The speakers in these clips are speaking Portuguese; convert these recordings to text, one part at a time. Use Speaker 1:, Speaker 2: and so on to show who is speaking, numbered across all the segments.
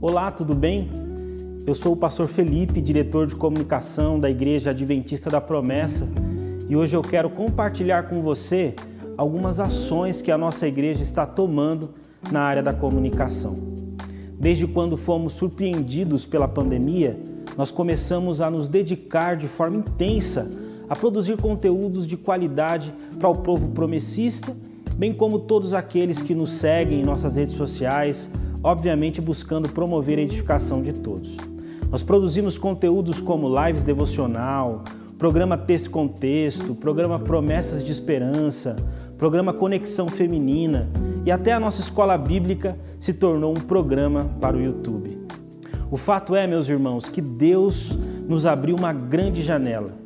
Speaker 1: Olá, tudo bem? Eu sou o pastor Felipe, diretor de comunicação da Igreja Adventista da Promessa, e hoje eu quero compartilhar com você algumas ações que a nossa igreja está tomando na área da comunicação. Desde quando fomos surpreendidos pela pandemia, nós começamos a nos dedicar de forma intensa a produzir conteúdos de qualidade para o povo promessista, bem como todos aqueles que nos seguem em nossas redes sociais, obviamente buscando promover a edificação de todos. Nós produzimos conteúdos como lives devocional, programa Texto com Texto, programa Promessas de Esperança, programa Conexão Feminina e até a nossa escola bíblica se tornou um programa para o YouTube. O fato é, meus irmãos, que Deus nos abriu uma grande janela.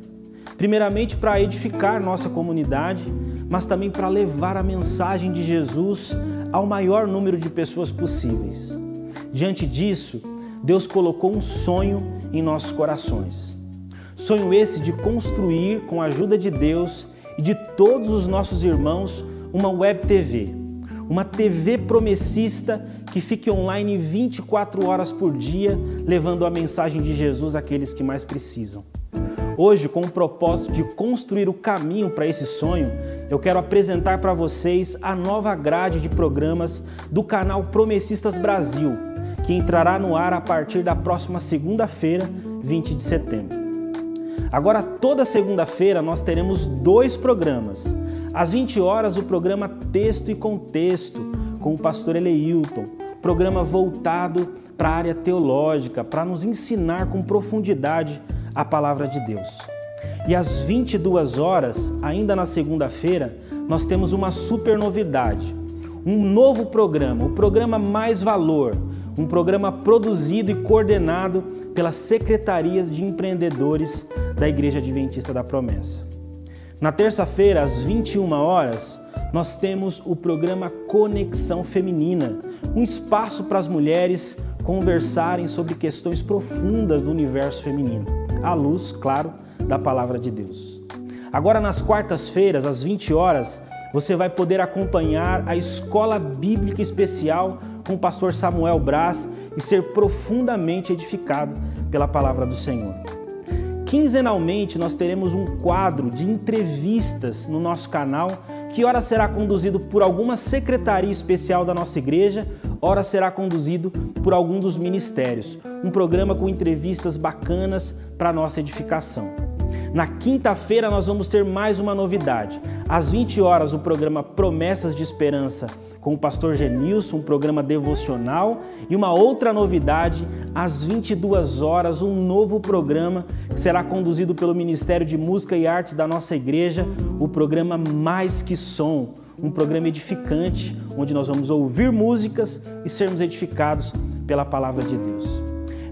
Speaker 1: Primeiramente para edificar nossa comunidade, mas também para levar a mensagem de Jesus ao maior número de pessoas possíveis. Diante disso, Deus colocou um sonho em nossos corações. Sonho esse de construir, com a ajuda de Deus e de todos os nossos irmãos, uma web TV. Uma TV promessista que fique online 24 horas por dia, levando a mensagem de Jesus àqueles que mais precisam. Hoje, com o propósito de construir o caminho para esse sonho, eu quero apresentar para vocês a nova grade de programas do canal Promessistas Brasil, que entrará no ar a partir da próxima segunda-feira, 20 de setembro. Agora, toda segunda-feira, nós teremos 2 programas. Às 20 horas, o programa Texto e Contexto, com o pastor Eleilton, programa voltado para a área teológica, para nos ensinar com profundidade a palavra de Deus. E às 22 horas, ainda na segunda-feira, nós temos uma super novidade, um novo programa, o programa Mais Valor, um programa produzido e coordenado pelas secretarias de empreendedores da Igreja Adventista da Promessa. Na terça-feira, às 21 horas, nós temos o programa Conexão Feminina, um espaço para as mulheres conversarem sobre questões profundas do universo feminino, à luz, claro, da Palavra de Deus. Agora, nas quartas-feiras, às 20 horas, você vai poder acompanhar a Escola Bíblica Especial com o pastor Samuel Braz e ser profundamente edificado pela Palavra do Senhor. Quinzenalmente, nós teremos um quadro de entrevistas no nosso canal, que ora será conduzido por alguma secretaria especial da nossa igreja, ora será conduzido por algum dos ministérios. Um programa com entrevistas bacanas para a nossa edificação. Na quinta-feira nós vamos ter mais uma novidade. Às 20 horas o programa Promessas de Esperança com o pastor Genilson, um programa devocional, e uma outra novidade, às 22 horas, um novo programa que será conduzido pelo Ministério de Música e Artes da nossa igreja, o programa Mais Que Som, um programa edificante, onde nós vamos ouvir músicas e sermos edificados pela Palavra de Deus.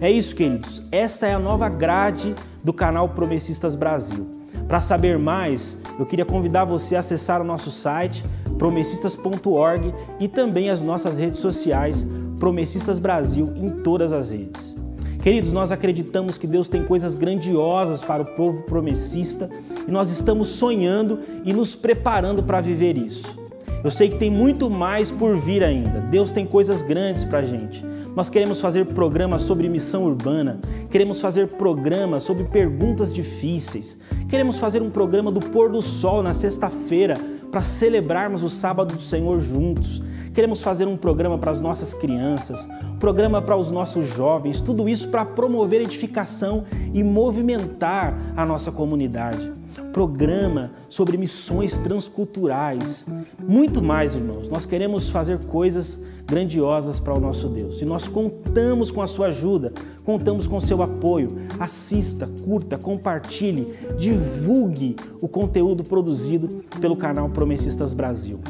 Speaker 1: É isso, queridos. Esta é a nova grade do canal Promessistas Brasil. Para saber mais, eu queria convidar você a acessar o nosso site, promessistas.org, e também as nossas redes sociais, Promessistas Brasil, em todas as redes. Queridos, nós acreditamos que Deus tem coisas grandiosas para o povo promessista e nós estamos sonhando e nos preparando para viver isso. Eu sei que tem muito mais por vir ainda. Deus tem coisas grandes para a gente. Nós queremos fazer programas sobre missão urbana, queremos fazer programas sobre perguntas difíceis, queremos fazer um programa do pôr do sol na sexta-feira para celebrarmos o sábado do Senhor juntos. Queremos fazer um programa para as nossas crianças, um programa para os nossos jovens, tudo isso para promover edificação e movimentar a nossa comunidade. Programa sobre missões transculturais, muito mais, irmãos. Nós queremos fazer coisas grandiosas para o nosso Deus. E nós contamos com a sua ajuda, contamos com o seu apoio. Assista, curta, compartilhe, divulgue o conteúdo produzido pelo canal Promessistas Brasil.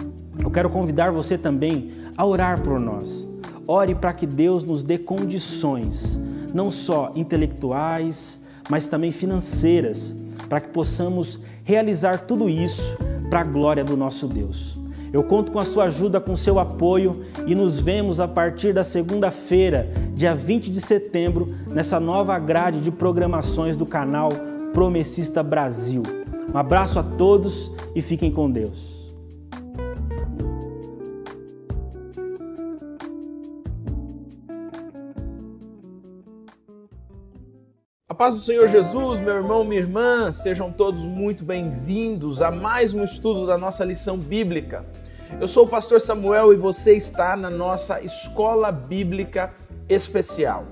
Speaker 1: Eu quero convidar você também a orar por nós. Ore para que Deus nos dê condições, não só intelectuais, mas também financeiras, para que possamos realizar tudo isso para a glória do nosso Deus. Eu conto com a sua ajuda, com o seu apoio e nos vemos a partir da segunda-feira, dia 20 de setembro, nessa nova grade de programações do canal Promessista Brasil. Um abraço a todos e fiquem com Deus.
Speaker 2: A paz do Senhor Jesus, meu irmão, minha irmã, sejam todos muito bem-vindos a mais um estudo da nossa lição bíblica. Eu sou o pastor Samuel e você está na nossa Escola Bíblica Especial.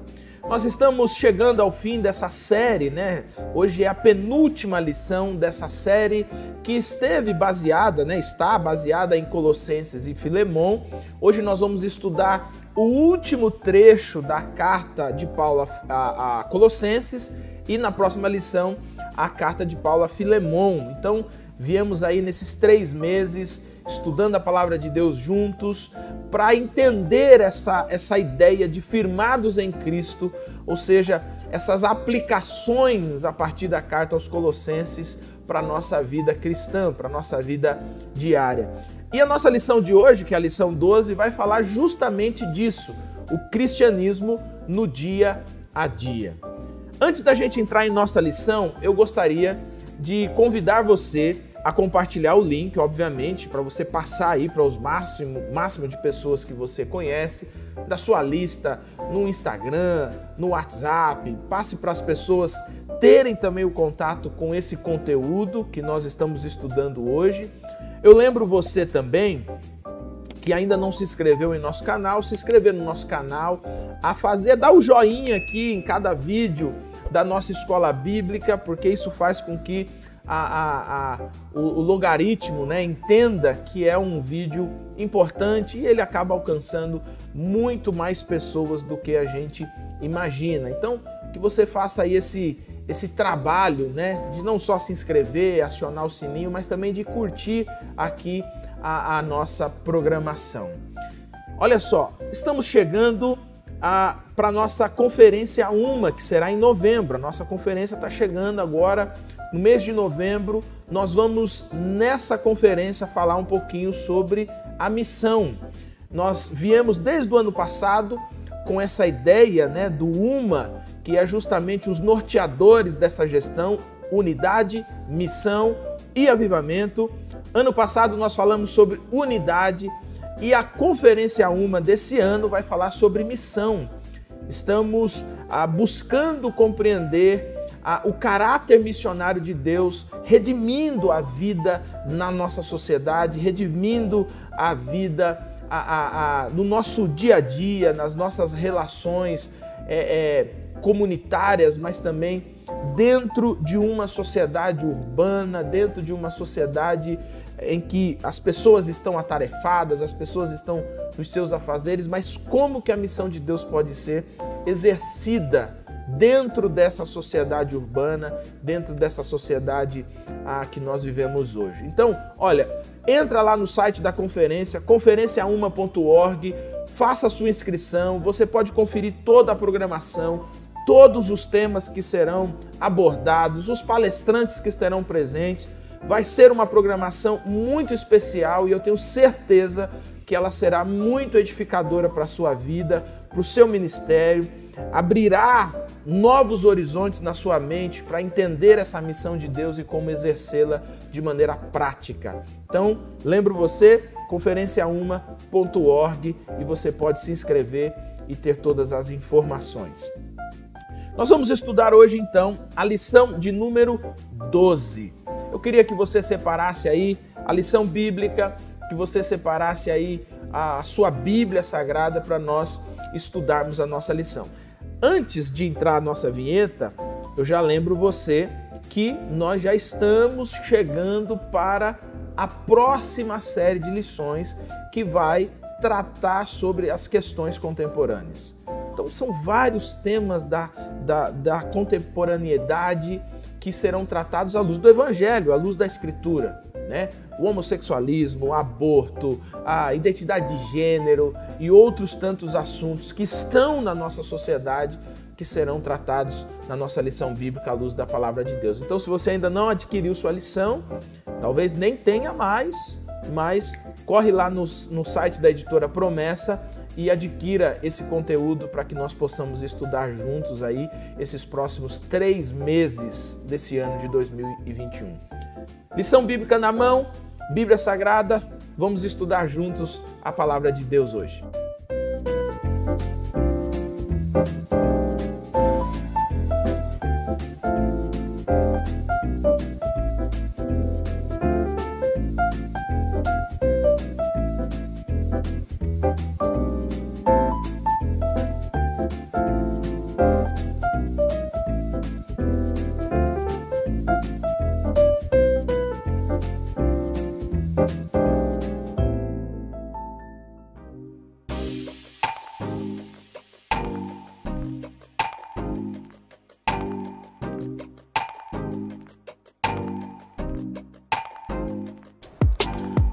Speaker 2: Nós estamos chegando ao fim dessa série, né? Hoje é a penúltima lição dessa série que está baseada em Colossenses e Filemon. Hoje nós vamos estudar o último trecho da carta de Paulo a Colossenses e na próxima lição a carta de Paulo a Filemon. Então viemos aí nesses 3 meses estudando a palavra de Deus juntos para entender essa ideia de firmados em Cristo, ou seja, essas aplicações a partir da carta aos Colossenses para a nossa vida cristã, para a nossa vida diária. E a nossa lição de hoje, que é a lição 12, vai falar justamente disso, o cristianismo no dia a dia. Antes da gente entrar em nossa lição, eu gostaria de convidar você a compartilhar o link, obviamente, para você passar aí para os máximo de pessoas que você conhece, da sua lista, no Instagram, no WhatsApp, passe para as pessoas terem também o contato com esse conteúdo que nós estamos estudando hoje. Eu lembro você também que ainda não se inscreveu em nosso canal, se inscrever no nosso canal, dar o joinha aqui em cada vídeo da nossa escola bíblica, porque isso faz com que o logaritmo, né, entenda que é um vídeo importante e ele acaba alcançando muito mais pessoas do que a gente imagina. Então, que você faça aí esse trabalho, né, de não só se inscrever, acionar o sininho, mas também de curtir aqui a nossa programação. Olha só, estamos chegando para a nossa conferência UMA, que será em novembro. A nossa conferência está chegando agora, no mês de novembro. Nós vamos, nessa conferência, falar um pouquinho sobre a missão. Nós viemos desde o ano passado com essa ideia, né, do UMA, que é justamente os norteadores dessa gestão: unidade, missão e avivamento. Ano passado nós falamos sobre unidade e a Conferência UMA desse ano vai falar sobre missão. Estamos buscando compreender o caráter missionário de Deus, redimindo a vida na nossa sociedade, redimindo a vida no nosso dia a dia, nas nossas relações comunitárias, mas também dentro de uma sociedade urbana, dentro de uma sociedade em que as pessoas estão atarefadas, as pessoas estão nos seus afazeres, mas como que a missão de Deus pode ser exercida dentro dessa sociedade urbana, dentro dessa sociedade que nós vivemos hoje. Então, olha, entra lá no site da conferência, conferenciauma.org, faça a sua inscrição, você pode conferir toda a programação, todos os temas que serão abordados, os palestrantes que estarão presentes. Vai ser uma programação muito especial e eu tenho certeza que ela será muito edificadora para a sua vida, para o seu ministério, abrirá novos horizontes na sua mente para entender essa missão de Deus e como exercê-la de maneira prática. Então, lembro você, conferenciauma.org, e você pode se inscrever e ter todas as informações. Nós vamos estudar hoje, então, a lição de número 12. Eu queria que você separasse aí a lição bíblica, que você separasse aí a sua Bíblia Sagrada para nós estudarmos a nossa lição. Antes de entrar a nossa vinheta, eu já lembro você que nós já estamos chegando para a próxima série de lições que vai tratar sobre as questões contemporâneas. Então são vários temas da contemporaneidade que serão tratados à luz do Evangelho, à luz da Escritura, né? O homossexualismo, o aborto, a identidade de gênero e outros tantos assuntos que estão na nossa sociedade que serão tratados na nossa lição bíblica à luz da Palavra de Deus. Então, se você ainda não adquiriu sua lição, talvez nem tenha mais, mas corre lá no site da editora Promessa e adquira esse conteúdo para que nós possamos estudar juntos aí esses próximos 3 meses desse ano de 2021. Lição bíblica na mão, Bíblia Sagrada, vamos estudar juntos a palavra de Deus hoje.
Speaker 1: –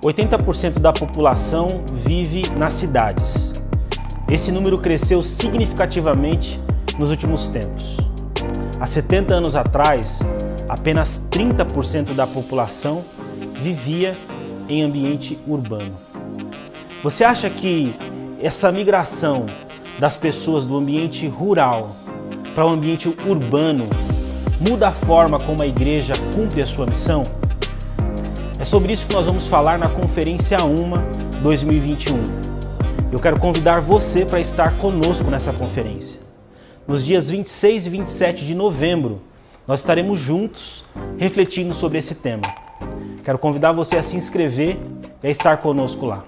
Speaker 1: 80% da população vive nas cidades. Esse número cresceu significativamente nos últimos tempos. Há 70 anos atrás, apenas 30% da população vivia em ambiente urbano. Você acha que essa migração das pessoas do ambiente rural para o ambiente urbano muda a forma como a igreja cumpre a sua missão? É sobre isso que nós vamos falar na Conferência UMA 2021. Eu quero convidar você para estar conosco nessa conferência. Nos dias 26 e 27 de novembro, nós estaremos juntos refletindo sobre esse tema. Quero convidar você a se inscrever e a estar conosco lá.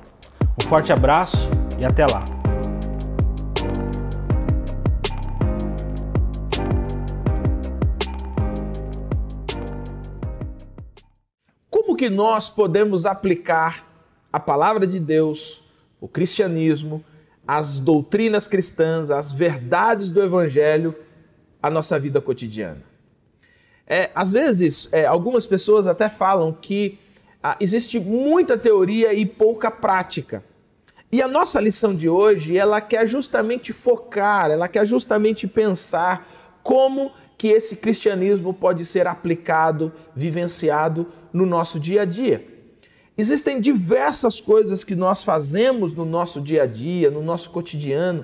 Speaker 1: Um forte abraço e até lá!
Speaker 2: Como que nós podemos aplicar a palavra de Deus, o cristianismo, as doutrinas cristãs, as verdades do evangelho à nossa vida cotidiana? Às vezes, algumas pessoas até falam que existe muita teoria e pouca prática. E a nossa lição de hoje, ela quer justamente focar, ela quer justamente pensar como que esse cristianismo pode ser aplicado, vivenciado no nosso dia a dia. Existem diversas coisas que nós fazemos no nosso dia a dia, no nosso cotidiano,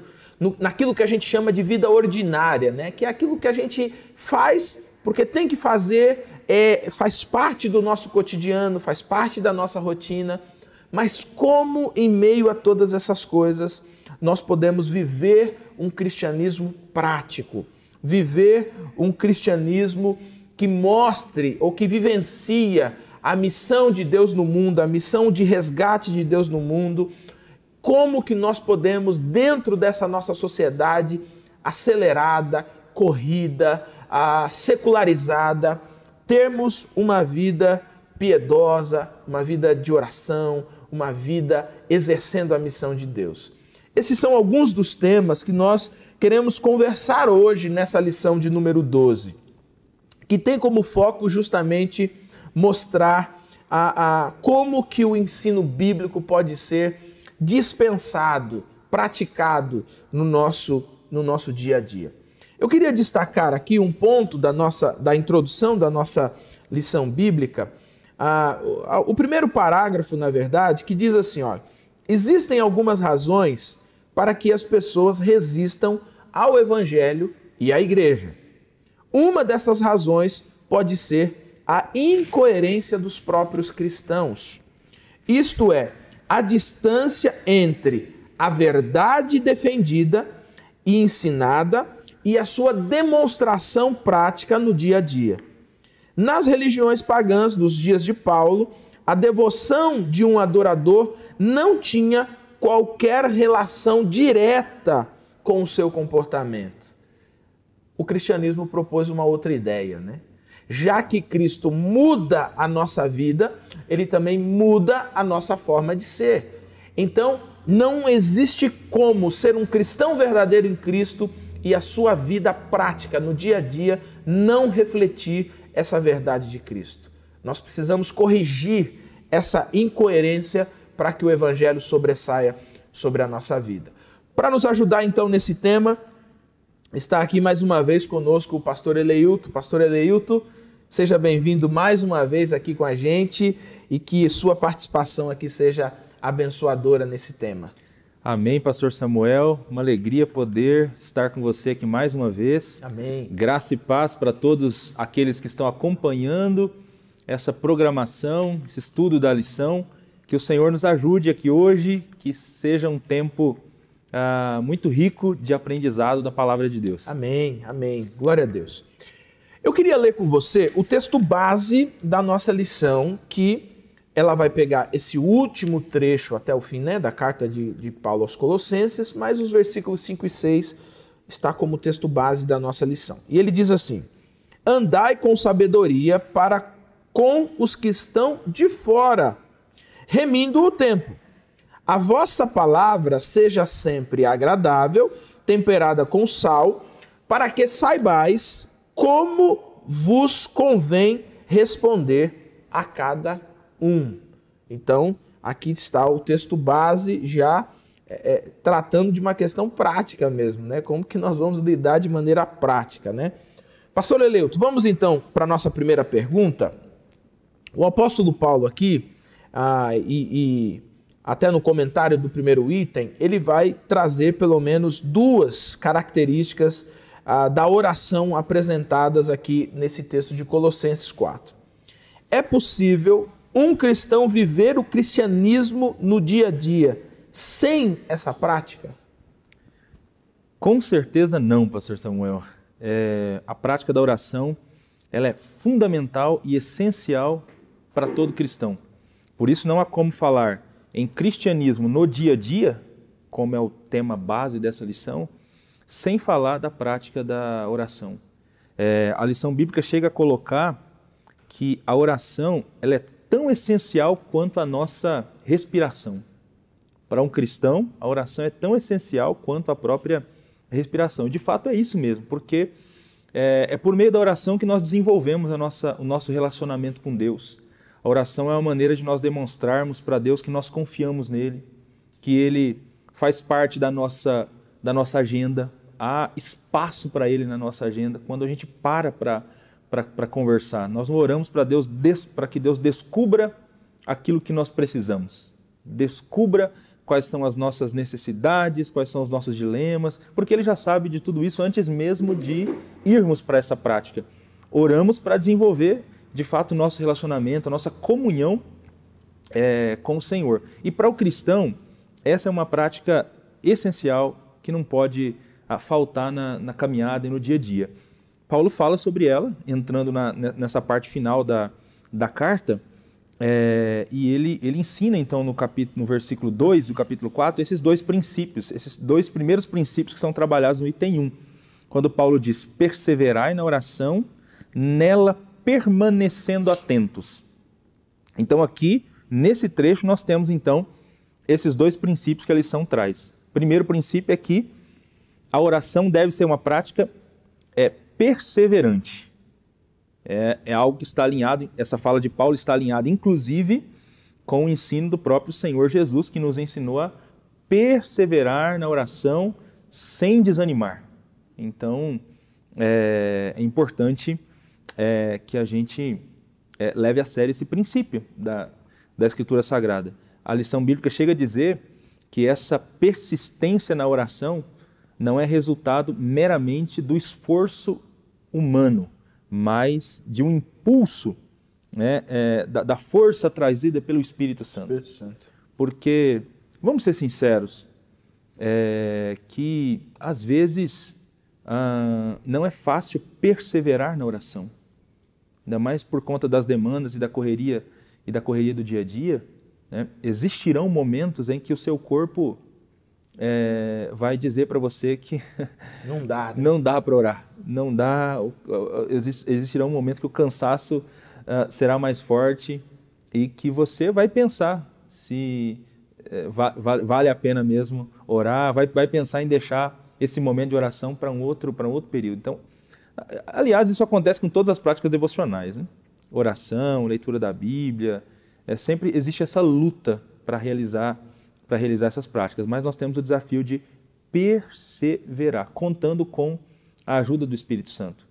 Speaker 2: naquilo que a gente chama de vida ordinária, né? Que é aquilo que a gente faz porque tem que fazer, faz parte do nosso cotidiano, faz parte da nossa rotina. Mas como em meio a todas essas coisas nós podemos viver um cristianismo prático, viver um cristianismo que mostre ou que vivencia a missão de Deus no mundo, a missão de resgate de Deus no mundo? Como que nós podemos, dentro dessa nossa sociedade acelerada, corrida, secularizada, termos uma vida piedosa, uma vida de oração, uma vida exercendo a missão de Deus? Esses são alguns dos temas que nós queremos conversar hoje nessa lição de número 12, que tem como foco justamente mostrar como que o ensino bíblico pode ser dispensado, praticado no nosso dia a dia. Eu queria destacar aqui um ponto da introdução da nossa lição bíblica, o primeiro parágrafo, na verdade, que diz assim, ó: existem algumas razões para que as pessoas resistam ao evangelho e à igreja. Uma dessas razões pode ser a incoerência dos próprios cristãos. Isto é, a distância entre a verdade defendida e ensinada e a sua demonstração prática no dia a dia. Nas religiões pagãs dos dias de Paulo, a devoção de um adorador não tinha qualquer relação direta com o seu comportamento. O cristianismo propôs uma outra ideia, né? Já que Cristo muda a nossa vida, ele também muda a nossa forma de ser. Então, não existe como ser um cristão verdadeiro em Cristo e a sua vida prática no dia a dia não refletir essa verdade de Cristo. Nós precisamos corrigir essa incoerência para que o evangelho sobressaia sobre a nossa vida. Para nos ajudar então nesse tema, está aqui mais uma vez conosco o pastor Eleilto. Pastor Eleilto, seja bem-vindo mais uma vez aqui com a gente e que sua participação aqui seja abençoadora nesse tema.
Speaker 3: Amém, pastor Samuel. Uma alegria poder estar com você aqui mais uma vez.
Speaker 2: Amém.
Speaker 3: Graça e paz para todos aqueles que estão acompanhando essa programação, esse estudo da lição, que o Senhor nos ajude aqui hoje, que seja um tempo muito rico de aprendizado da palavra de Deus.
Speaker 2: Amém, amém. Glória a Deus. Eu queria ler com você o texto base da nossa lição, que ela vai pegar esse último trecho até o fim, né, da carta de Paulo aos Colossenses, mas os versículos 5 e 6 está como texto base da nossa lição. E ele diz assim: andai com sabedoria para com os que estão de fora, remindo o tempo. A vossa palavra seja sempre agradável, temperada com sal, para que saibais como vos convém responder a cada um. Então, aqui está o texto base já tratando de uma questão prática mesmo, né? Como que nós vamos lidar de maneira prática, né? Pastor Eleuto, vamos então para a nossa primeira pergunta. O apóstolo Paulo aqui, até no comentário do primeiro item, ele vai trazer pelo menos duas características da oração apresentadas aqui nesse texto de Colossenses 4. É possível um cristão viver o cristianismo no dia a dia sem essa prática?
Speaker 3: Com certeza não, pastor Samuel. A prática da oração, ela é fundamental e essencial para todo cristão. Por isso não há como falar em cristianismo no dia a dia, como é o tema base dessa lição, sem falar da prática da oração. A lição bíblica chega a colocar que a oração ela é tão essencial quanto a nossa respiração. Para um cristão, a oração é tão essencial quanto a própria respiração. De fato é isso mesmo, porque é por meio da oração que nós desenvolvemos o nosso relacionamento com Deus. A oração é uma maneira de nós demonstrarmos para Deus que nós confiamos nele, que ele faz parte da nossa agenda, há espaço para ele na nossa agenda. Quando a gente para conversar, nós não oramos para que Deus descubra aquilo que nós precisamos, descubra quais são as nossas necessidades, quais são os nossos dilemas, porque ele já sabe de tudo isso antes mesmo de irmos para essa prática. Oramos para desenvolver, de fato, o nosso relacionamento, a nossa comunhão com o Senhor. E para o cristão, essa é uma prática essencial que não pode faltar na caminhada e no dia a dia. Paulo fala sobre ela, entrando nessa parte final da carta, e ele ensina então no versículo 2 do capítulo 4 esses dois princípios, esses dois primeiros princípios que são trabalhados no item 1, quando Paulo diz: perseverai na oração, nela permanecendo atentos. Então aqui, nesse trecho, nós temos então esses dois princípios que a lição traz. O primeiro princípio é que a oração deve ser uma prática perseverante. É algo que está alinhado, essa fala de Paulo está alinhada, inclusive, com o ensino do próprio Senhor Jesus, que nos ensinou a perseverar na oração sem desanimar. Então, é importante que a gente leve a sério esse princípio da Escritura Sagrada. A lição bíblica chega a dizer que essa persistência na oração não é resultado meramente do esforço humano, mas de um impulso, né, da força trazida pelo Espírito Santo. Porque, vamos ser sinceros, que às vezes não é fácil perseverar na oração, ainda mais por conta das demandas e da correria do dia a dia, né? Existirão momentos em que o seu corpo vai dizer para você que
Speaker 2: não dá, né?
Speaker 3: Não dá para orar, não dá. Existirão momentos que o cansaço será mais forte e que você vai pensar se vale a pena mesmo orar, vai pensar em deixar esse momento de oração para um outro período. Então, aliás, isso acontece com todas as práticas devocionais, né? Oração, leitura da Bíblia, sempre existe essa luta para realizar essas práticas, mas nós temos o desafio de perseverar, contando com a ajuda do Espírito Santo.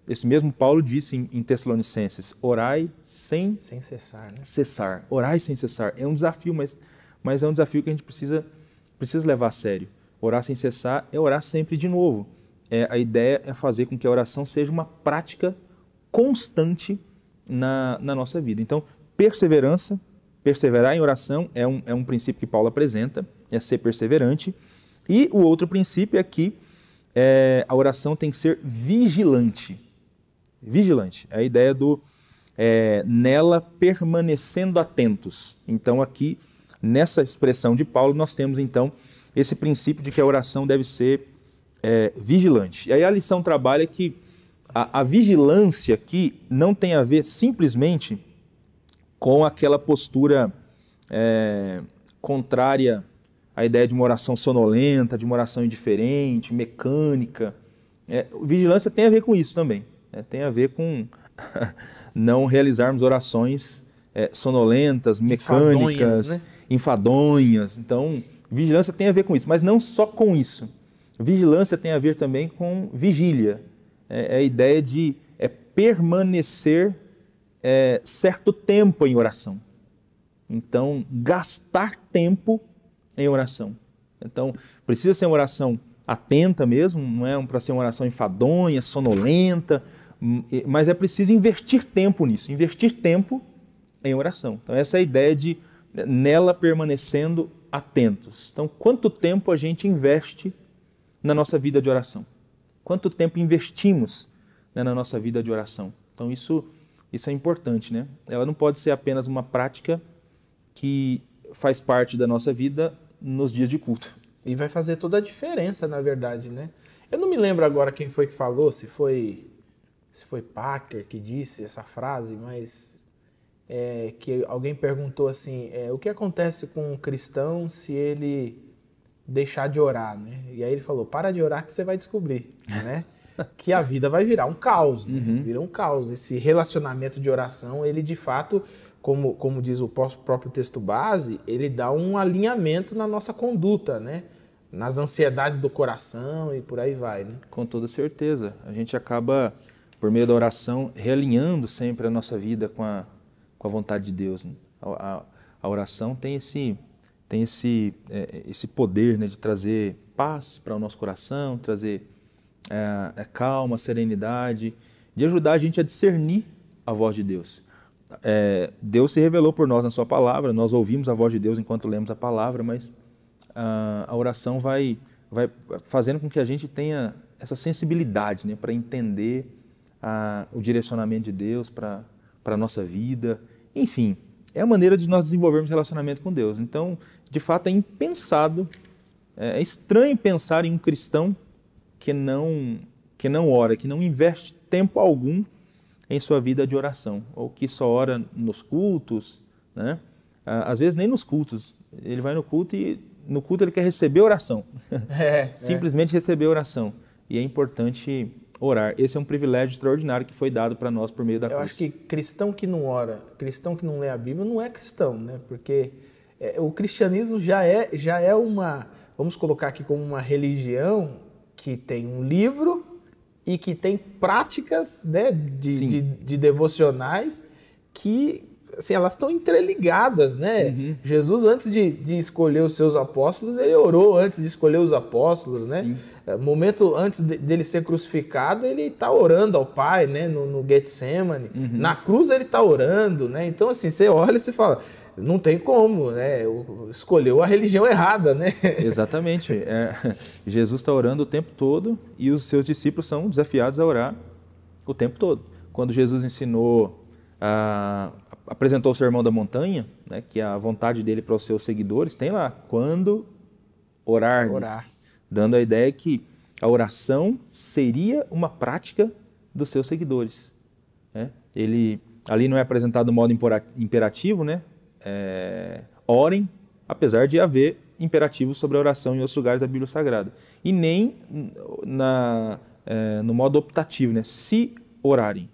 Speaker 3: Esse mesmo Paulo disse em Tessalonicenses: orai sem
Speaker 2: cessar, né?
Speaker 3: Cessar, orai sem cessar. É um desafio, mas é um desafio que a gente precisa levar a sério. Orar sem cessar é orar sempre de novo. A ideia é fazer com que a oração seja uma prática constante na nossa vida. Então, perseverança, perseverar em oração é um princípio que Paulo apresenta, é ser perseverante. E o outro princípio é que a oração tem que ser vigilante. Vigilante, é a ideia do nela permanecendo atentos. Então aqui, nessa expressão de Paulo, nós temos então esse princípio de que a oração deve ser vigilante. E aí a lição trabalha que a vigilância aqui não tem a ver simplesmente com aquela postura contrária à ideia de uma oração sonolenta, de uma oração indiferente, mecânica. Vigilância tem a ver com isso também. Tem a ver com não realizarmos orações sonolentas, mecânicas, enfadonhas. Então, vigilância tem a ver com isso, mas não só com isso. Vigilância tem a ver também com vigília. É a ideia de permanecer certo tempo em oração. Então, gastar tempo em oração. Então, precisa ser uma oração atenta mesmo, não é para ser uma oração enfadonha, sonolenta, mas é preciso investir tempo nisso, investir tempo em oração. Então, essa é a ideia de nela permanecendo atentos. Então, quanto tempo a gente investe na nossa vida de oração? Quanto tempo investimos na nossa vida de oração? Então, isso é importante, né? Ela não pode ser apenas uma prática que faz parte da nossa vida nos dias de culto.
Speaker 2: E vai fazer toda a diferença, na verdade, né? Eu não me lembro agora quem foi que falou, se foi Packer que disse essa frase, mas que alguém perguntou assim, o que acontece com um cristão se ele deixar de orar, né? E aí ele falou, para de orar que você vai descobrir, né? Que a vida vai virar um caos, né? Vira um caos. Esse relacionamento de oração, ele de fato, como diz o próprio texto base, ele dá um alinhamento na nossa conduta, né? Nas ansiedades do coração e por aí vai, né?
Speaker 3: Com toda certeza. A gente acaba, por meio da oração, realinhando sempre a nossa vida com a vontade de Deus, né? A oração tem esse poder, né, de trazer paz para o nosso coração, trazer calma, serenidade, de ajudar a gente a discernir a voz de Deus. Deus se revelou por nós na sua palavra, nós ouvimos a voz de Deus enquanto lemos a palavra, mas a oração vai fazendo com que a gente tenha essa sensibilidade, né, para entender o direcionamento de Deus para a nossa vida. Enfim, é a maneira de nós desenvolvermos relacionamento com Deus. Então, de fato, é impensado, é estranho pensar em um cristão que não ora, que não investe tempo algum em sua vida de oração, ou que só ora nos cultos, né? Às vezes nem nos cultos. Ele vai no culto e no culto ele quer receber oração. Simplesmente receber oração. E é importante orar. Esse é um privilégio extraordinário que foi dado para nós por meio da cruz.
Speaker 2: Eu acho que cristão que não ora, cristão que não lê a Bíblia não é cristão, né? Porque o cristianismo já é uma, vamos colocar aqui como uma religião que tem um livro e que tem práticas, né, de devocionais que, assim, elas estão interligadas, né? Uhum. Jesus, antes de escolher os seus apóstolos, ele orou antes de escolher os apóstolos, né? Sim. Momento antes dele ser crucificado, ele está orando ao Pai, né, no Getsemane. Uhum. Na cruz ele está orando, né? Então, assim, você olha e você fala, não tem como, né? Escolheu a religião errada, né?
Speaker 3: Exatamente. Jesus está orando o tempo todo e os seus discípulos são desafiados a orar o tempo todo. Quando Jesus apresentou o Sermão da Montanha, né, que é a vontade dele para os seus seguidores, tem lá, quando orar. Dando a ideia que a oração seria uma prática dos seus seguidores, né? Ele ali não é apresentado no modo imperativo, né? Orem, apesar de haver imperativos sobre a oração em outros lugares da Bíblia Sagrada. E nem no modo optativo, né? Se orarem.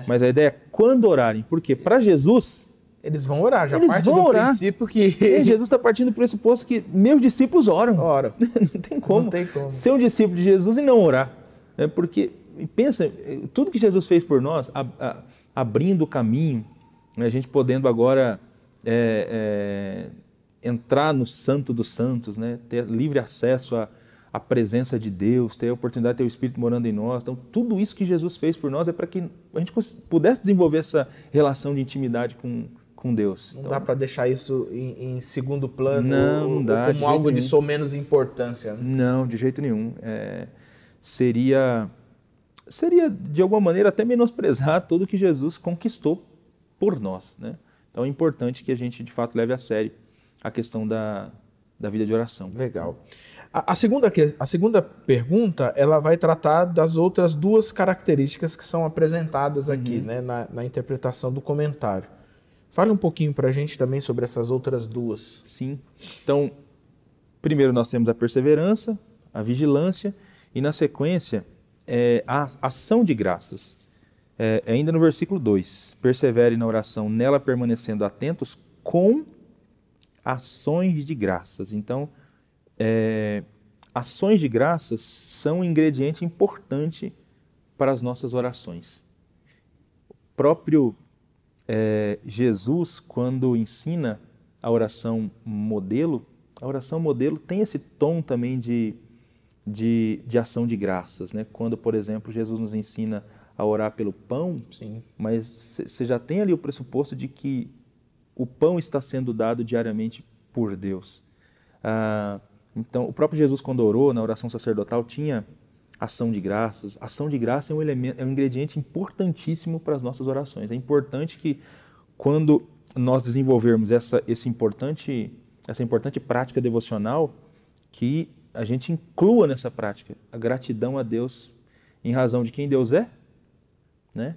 Speaker 3: Mas a ideia é quando orarem, porque para Jesus...
Speaker 2: Eles vão orar, parte do princípio que...
Speaker 3: Jesus está partindo do pressuposto que meus discípulos oram. Não tem como ser um discípulo de Jesus e não orar. Porque, pensa, tudo que Jesus fez por nós, abrindo o caminho, a gente podendo agora entrar no Santo dos Santos, né? Ter livre acesso a presença de Deus, ter a oportunidade de ter o Espírito morando em nós. Então, tudo isso que Jesus fez por nós é para que a gente pudesse desenvolver essa relação de intimidade com Deus.
Speaker 2: Não dá para deixar isso em segundo plano,
Speaker 3: não dá,
Speaker 2: como algo de só menos importância. Né?
Speaker 3: Não, de jeito nenhum. Seria, de alguma maneira, até menosprezar tudo que Jesus conquistou por nós. Né? Então é importante que a gente, de fato, leve a sério a questão da vida de oração.
Speaker 2: Legal. A segunda pergunta, ela vai tratar das outras duas características que são apresentadas aqui, né, na interpretação do comentário. Fale um pouquinho para a gente também sobre essas outras duas.
Speaker 3: Sim. Então, primeiro nós temos a perseverança, a vigilância e, na sequência, a ação de graças. Ainda no versículo 2, persevere na oração, nela permanecendo atentos com ações de graças. Então, ações de graças são um ingrediente importante para as nossas orações. O próprio Jesus, quando ensina a oração modelo tem esse tom também de ação de graças. Né? Quando, por exemplo, Jesus nos ensina a orar pelo pão,
Speaker 2: sim,
Speaker 3: mas você já tem ali o pressuposto de que o pão está sendo dado diariamente por Deus. Então, o próprio Jesus, quando orou na oração sacerdotal, tinha ação de graças. Ação de graça é um ingrediente importantíssimo para as nossas orações. É importante que, quando nós desenvolvermos essa importante prática devocional, que a gente inclua nessa prática a gratidão a Deus em razão de quem Deus é. Né?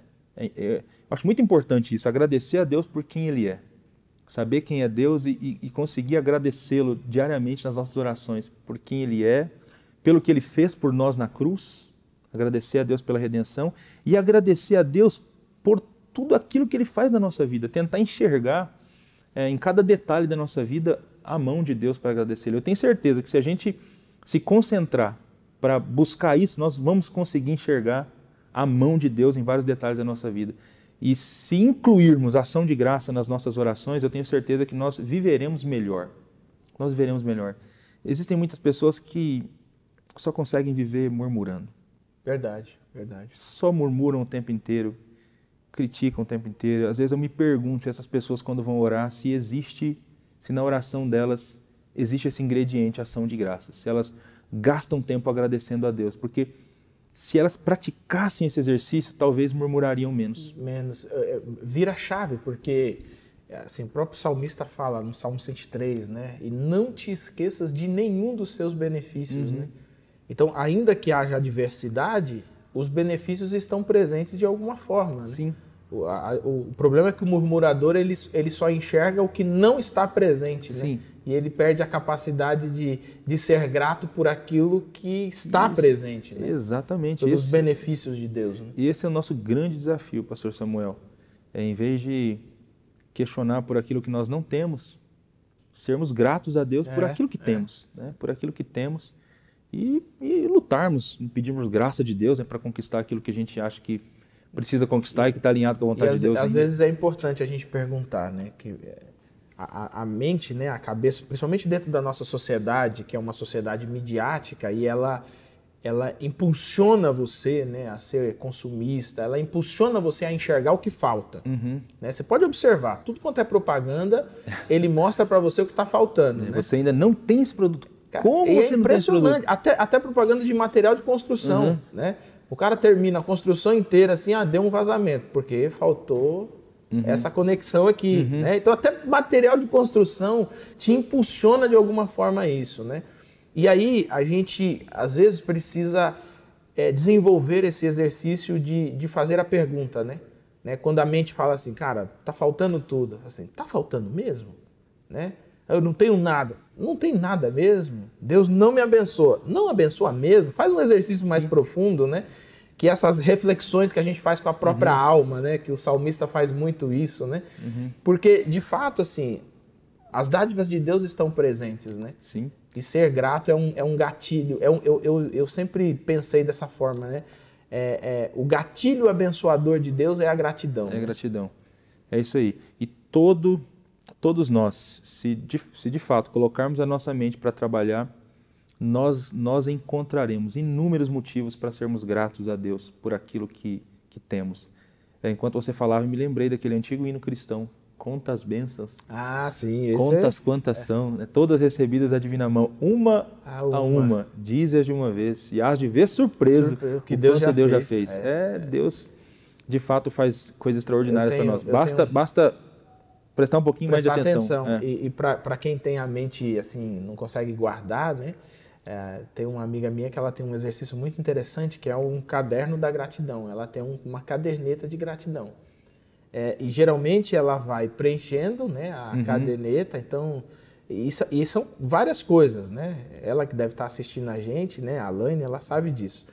Speaker 3: Eu acho muito importante isso, agradecer a Deus por quem Ele é. Saber quem é Deus e conseguir agradecê-lo diariamente nas nossas orações por quem Ele é, pelo que Ele fez por nós na cruz, agradecer a Deus pela redenção e agradecer a Deus por tudo aquilo que Ele faz na nossa vida, tentar enxergar em cada detalhe da nossa vida a mão de Deus para agradecer Ele. Eu tenho certeza que se a gente se concentrar para buscar isso, nós vamos conseguir enxergar a mão de Deus em vários detalhes da nossa vida. E se incluirmos a ação de graça nas nossas orações, eu tenho certeza que nós viveremos melhor. Nós viveremos melhor. Existem muitas pessoas que só conseguem viver murmurando.
Speaker 2: Verdade, verdade.
Speaker 3: Só murmuram o tempo inteiro, criticam o tempo inteiro. Às vezes eu me pergunto se essas pessoas, quando vão orar, se na oração delas existe esse ingrediente, ação de graça. Se elas gastam tempo agradecendo a Deus. Porque se elas praticassem esse exercício, talvez murmurariam menos.
Speaker 2: Vira chave, porque assim, o próprio salmista fala no Salmo 103, né? E não te esqueças de nenhum dos seus benefícios, né? Então, ainda que haja adversidade, os benefícios estão presentes de alguma forma, né?
Speaker 3: Sim.
Speaker 2: O problema é que o murmurador ele só enxerga o que não está presente, né?
Speaker 3: Sim.
Speaker 2: E ele perde a capacidade de ser grato por aquilo que está presente. Né?
Speaker 3: Exatamente.
Speaker 2: Pelos benefícios de Deus. Né?
Speaker 3: E esse é o nosso grande desafio, pastor Samuel. Em vez de questionar por aquilo que nós não temos, sermos gratos a Deus por aquilo que temos. Né? Por aquilo que temos. E lutarmos, pedirmos graça de Deus, né, para conquistar aquilo que a gente acha que precisa conquistar e que está alinhado com a vontade de Deus.
Speaker 2: Às vezes é importante a gente perguntar, né, que a mente, né, a cabeça, principalmente dentro da nossa sociedade, que é uma sociedade midiática, e ela impulsiona você, né, a ser consumista, ela impulsiona você a enxergar o que falta. Né? Você pode observar, tudo quanto é propaganda, ele mostra para você o que está faltando. Né?
Speaker 3: Você ainda não tem esse produto.
Speaker 2: Cara,
Speaker 3: como você
Speaker 2: é impressionante, até propaganda de material de construção. Né? O cara termina a construção inteira assim, deu um vazamento, porque faltou essa conexão aqui. Né? Então até material de construção te impulsiona de alguma forma a isso. Né? E aí a gente às vezes precisa desenvolver esse exercício de fazer a pergunta. Né? Quando a mente fala assim, cara, tá faltando tudo. Assim, tá faltando mesmo? Né? Eu não tenho nada. Não tem nada mesmo. Deus não me abençoa. Não abençoa mesmo. Faz um exercício mais profundo, né? Que essas reflexões que a gente faz com a própria alma, né? Que o salmista faz muito isso, né? Porque, de fato, assim, as dádivas de Deus estão presentes, né?
Speaker 3: Sim.
Speaker 2: E ser grato é um gatilho. Eu sempre pensei dessa forma, né? O gatilho abençoador de Deus é a gratidão.
Speaker 3: É a gratidão. É isso aí. E todos nós, se de fato colocarmos a nossa mente para trabalhar, nós encontraremos inúmeros motivos para sermos gratos a Deus por aquilo que temos. Enquanto você falava, eu me lembrei daquele antigo hino cristão, conta as bênçãos,
Speaker 2: Ah, sim.
Speaker 3: contas quantas são, né? Todas recebidas da divina mão, uma a uma, dize-as de uma vez, e hás de ver surpreso o
Speaker 2: que
Speaker 3: Deus
Speaker 2: Deus
Speaker 3: já
Speaker 2: já
Speaker 3: fez.
Speaker 2: fez.
Speaker 3: Deus de fato faz coisas extraordinárias para nós.
Speaker 2: Eu
Speaker 3: Basta prestar um pouquinho mais de atenção.
Speaker 2: E para quem tem a mente assim, não consegue guardar, né? Tem uma amiga minha que ela tem um exercício muito interessante, que é um caderno da gratidão. Ela tem uma caderneta de gratidão. E geralmente ela vai preenchendo, né, a caderneta. Então, e são várias coisas, né? Ela que deve estar assistindo a gente, né, a Laine, ela sabe disso.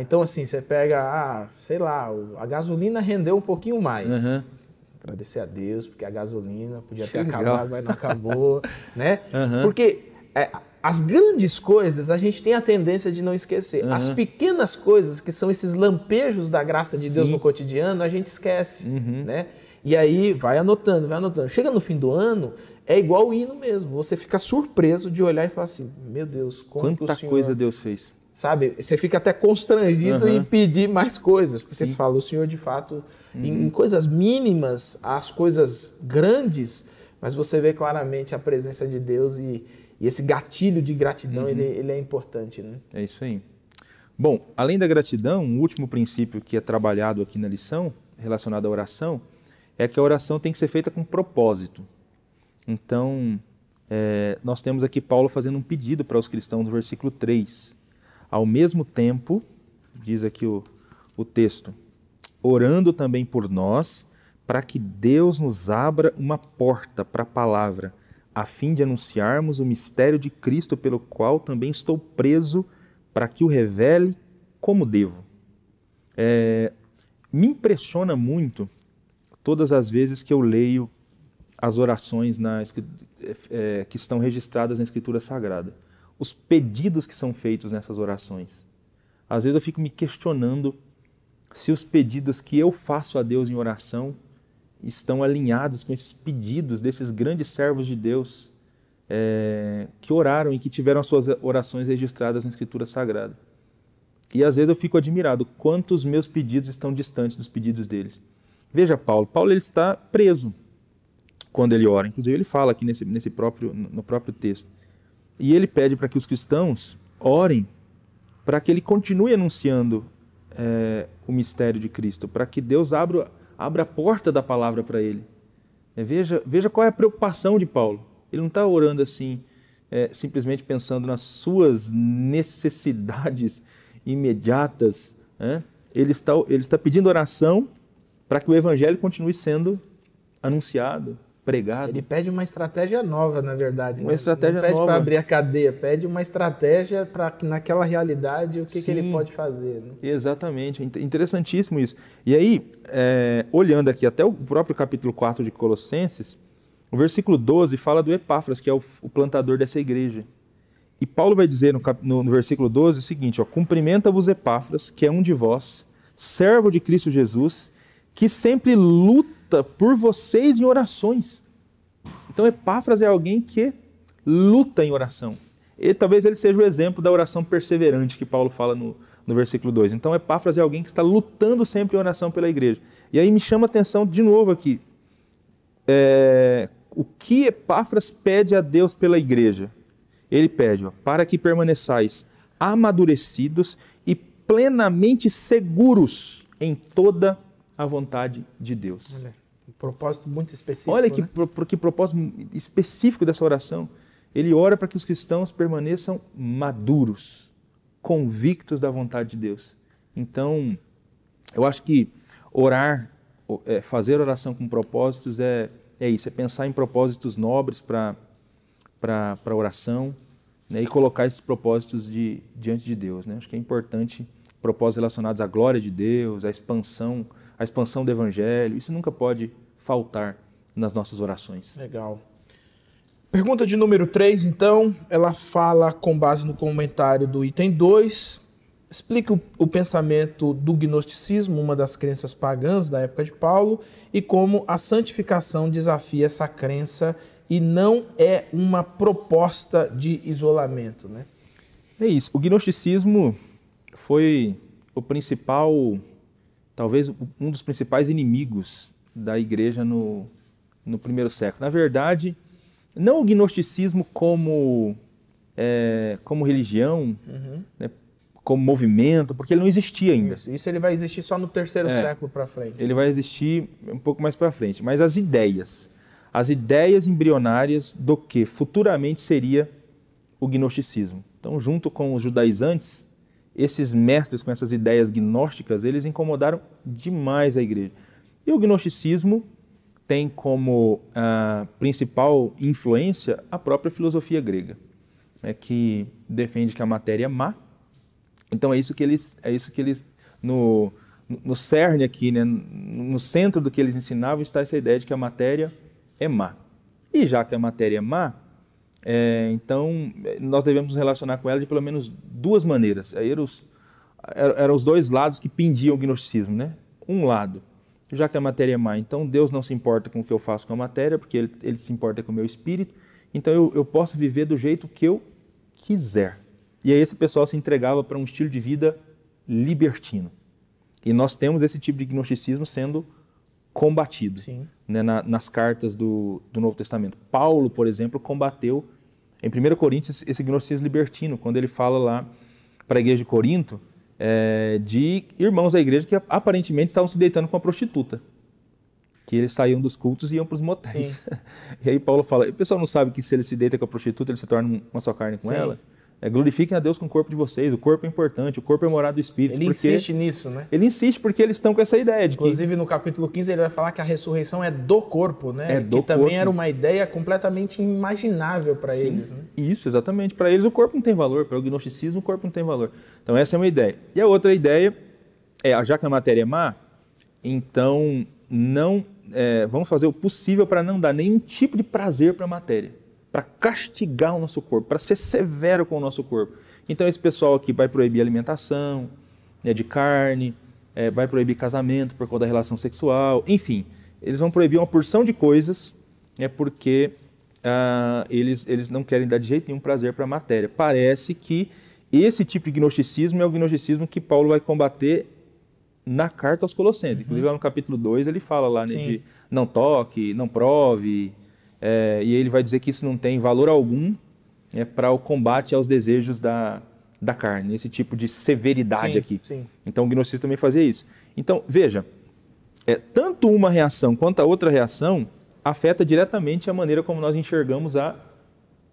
Speaker 2: Então, assim, você pega, sei lá, a gasolina rendeu um pouquinho mais. Agradecer a Deus, porque a gasolina podia ter acabado, mas não acabou, né? Porque as grandes coisas a gente tem a tendência de não esquecer. As pequenas coisas, que são esses lampejos da graça de Deus no cotidiano, a gente esquece, né? E aí vai anotando, vai anotando. Chega no fim do ano, é igual o hino mesmo. Você fica surpreso de olhar e falar assim, meu Deus,
Speaker 3: quanta coisa Deus fez.
Speaker 2: Sabe, você fica até constrangido em pedir mais coisas, porque você fala, o Senhor de fato, em coisas mínimas, as coisas grandes, mas você vê claramente a presença de Deus e esse gatilho de gratidão, ele é importante, né?
Speaker 3: É isso aí. Bom, além da gratidão, um último princípio que é trabalhado aqui na lição, relacionado à oração, é que a oração tem que ser feita com propósito. Então, nós temos aqui Paulo fazendo um pedido para os cristãos no versículo 3. Ao mesmo tempo, diz aqui o texto, orando também por nós, para que Deus nos abra uma porta para a palavra, a fim de anunciarmos o mistério de Cristo, pelo qual também estou preso, para que o revele como devo. Me impressiona muito todas as vezes que eu leio as orações que estão registradas na Escritura Sagrada. Os pedidos que são feitos nessas orações. Às vezes eu fico me questionando se os pedidos que eu faço a Deus em oração estão alinhados com esses pedidos desses grandes servos de Deus que oraram e que tiveram as suas orações registradas na Escritura Sagrada. E às vezes eu fico admirado quantos meus pedidos estão distantes dos pedidos deles. Veja Paulo ele está preso quando ele ora. Inclusive ele fala aqui no próprio texto. E ele pede para que os cristãos orem para que ele continue anunciando o mistério de Cristo, para que Deus abra a porta da palavra para ele. Veja qual é a preocupação de Paulo. Ele não está orando assim, simplesmente pensando nas suas necessidades imediatas. Ele está pedindo oração para que o evangelho continue sendo anunciado, pregado.
Speaker 2: Ele pede uma estratégia nova, na verdade.
Speaker 3: Uma estratégia
Speaker 2: nova. Não pede para abrir a
Speaker 3: nova.
Speaker 2: cadeia, pede uma estratégia para que naquela realidade o que ele pode fazer. Né?
Speaker 3: Exatamente, interessantíssimo isso. E aí, olhando aqui até o próprio capítulo 4 de Colossenses, o versículo 12 fala do Epáfras, que é o plantador dessa igreja. E Paulo vai dizer no versículo 12 o seguinte, cumprimenta-vos Epáfras, que é um de vós, servo de Cristo Jesus, que sempre luta por vocês em orações. Então Epáfras é alguém que luta em oração. Talvez ele seja o exemplo da oração perseverante que Paulo fala no versículo 2. Então Epáfras é alguém que está lutando sempre em oração pela igreja. E aí me chama a atenção de novo aqui. O que Epáfras pede a Deus pela igreja? Ele pede para que permaneçais amadurecidos e plenamente seguros em toda a vontade de Deus.
Speaker 2: Olha, um propósito muito específico.
Speaker 3: Olha que propósito específico dessa oração. Ele ora para que os cristãos permaneçam maduros, convictos da vontade de Deus. Então, eu acho que orar, fazer oração com propósitos é isso, é pensar em propósitos nobres para a oração, né, e colocar esses propósitos diante de Deus. Né? Acho que é importante propósitos relacionados à glória de Deus, à expansão do Evangelho. Isso nunca pode faltar nas nossas orações.
Speaker 2: Legal. Pergunta de número 3, então, ela fala com base no comentário do item 2, explica o pensamento do gnosticismo, uma das crenças pagãs da época de Paulo, e como a santificação desafia essa crença e não é uma proposta de isolamento, né?
Speaker 3: É isso. O gnosticismo foi o principal, talvez um dos principais inimigos da igreja no primeiro século. Na verdade, não o gnosticismo como religião, né, como movimento, porque ele não existia ainda.
Speaker 2: Isso ele vai existir só no terceiro século para frente.
Speaker 3: Ele vai existir um pouco mais para frente. Mas as ideias embrionárias do que futuramente seria o gnosticismo. Então, junto com os judaizantes, esses mestres com essas ideias gnósticas, eles incomodaram demais a igreja. E o gnosticismo tem como principal influência a própria filosofia grega, né, que defende que a matéria é má. Então é isso que eles no cerne aqui, né, no centro do que eles ensinavam está essa ideia de que a matéria é má. E já que a matéria é má, então nós devemos nos relacionar com ela de pelo menos duas maneiras. Aí eram os dois lados que pendiam o gnosticismo, né? Um lado, já que a matéria é má, então Deus não se importa com o que eu faço com a matéria, porque Ele se importa com o meu espírito, então eu posso viver do jeito que eu quiser. E aí esse pessoal se entregava para um estilo de vida libertino. E nós temos esse tipo de gnosticismo sendo combatido, né, nas cartas do Novo Testamento. Paulo, por exemplo, combateu em 1 Coríntios esse gnosticismo libertino, quando ele fala lá para a igreja de Corinto de irmãos da igreja que aparentemente estavam se deitando com a prostituta, que eles saíam dos cultos e iam para os motéis. E aí Paulo fala, o pessoal não sabe que se ele se deita com a prostituta, ele se torna uma só carne com ela? Glorifiquem a Deus com o corpo de vocês, o corpo é importante, o corpo é morada do Espírito.
Speaker 2: Ele insiste nisso, né?
Speaker 3: Ele insiste porque eles estão com essa ideia de
Speaker 2: Inclusive no capítulo 15 ele vai falar que a ressurreição é do corpo, né? Que também era uma ideia completamente imaginável para eles, né?
Speaker 3: Isso, exatamente. Para eles o corpo não tem valor, para o gnosticismo o corpo não tem valor. Então essa é uma ideia. E a outra ideia já que a matéria é má, então vamos fazer o possível para não dar nenhum tipo de prazer para a matéria, para castigar o nosso corpo, para ser severo com o nosso corpo. Então esse pessoal aqui vai proibir alimentação, né, de carne, vai proibir casamento por conta da relação sexual, enfim, eles vão proibir uma porção de coisas, porque eles não querem dar de jeito nenhum prazer para a matéria. Parece que esse tipo de gnosticismo é o gnosticismo que Paulo vai combater na carta aos Colossenses. Inclusive lá no capítulo 2 ele fala lá, né, de não toque, não prove. E ele vai dizer que isso não tem valor algum para o combate aos desejos da carne, esse tipo de severidade aqui. Então o gnosticismo também fazia isso. Então, veja, tanto uma reação quanto a outra reação afeta diretamente a maneira como nós enxergamos a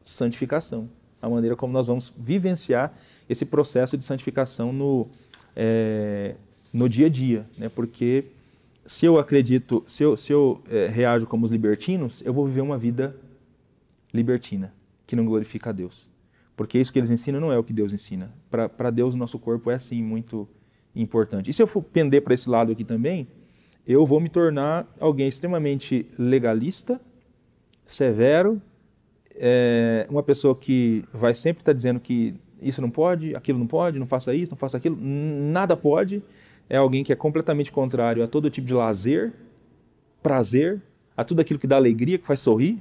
Speaker 3: santificação, a maneira como nós vamos vivenciar esse processo de santificação no dia a dia, né? Porque se eu acredito, se eu reajo como os libertinos, eu vou viver uma vida libertina, que não glorifica a Deus. Porque isso que eles ensinam não é o que Deus ensina. Para Deus, o nosso corpo é, sim, muito importante. E se eu for pender para esse lado aqui também, eu vou me tornar alguém extremamente legalista, severo, uma pessoa que vai sempre estar dizendo que isso não pode, aquilo não pode, não faça isso, não faça aquilo, nada pode. É alguém que é completamente contrário a todo tipo de lazer, prazer, a tudo aquilo que dá alegria, que faz sorrir.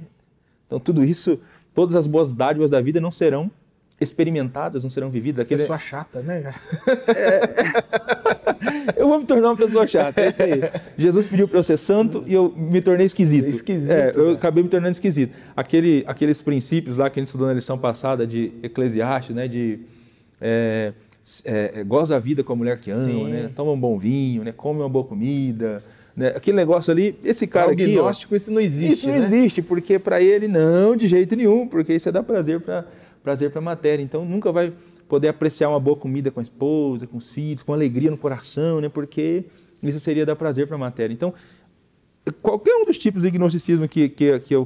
Speaker 3: Então tudo isso, todas as boas dádivas da vida não serão experimentadas, não serão vividas.
Speaker 2: Pessoa chata, né?
Speaker 3: Eu vou me tornar uma pessoa chata, é isso aí. Jesus pediu para eu ser santo e eu me tornei esquisito. Eu acabei me tornando esquisito. Aqueles princípios lá que a gente estudou na lição passada de Eclesiastes, né, de... goza a vida com a mulher que ama, né? Toma um bom vinho, né? Come uma boa comida, né? Aquele negócio ali, esse cara aqui...
Speaker 2: O gnóstico, isso não existe.
Speaker 3: Isso não existe, porque para ele não, de jeito nenhum, porque isso é dar prazer para a matéria. Então nunca vai poder apreciar uma boa comida com a esposa, com os filhos, com alegria no coração, né? Porque isso seria dar prazer para a matéria. Então, qualquer um dos tipos de gnosticismo que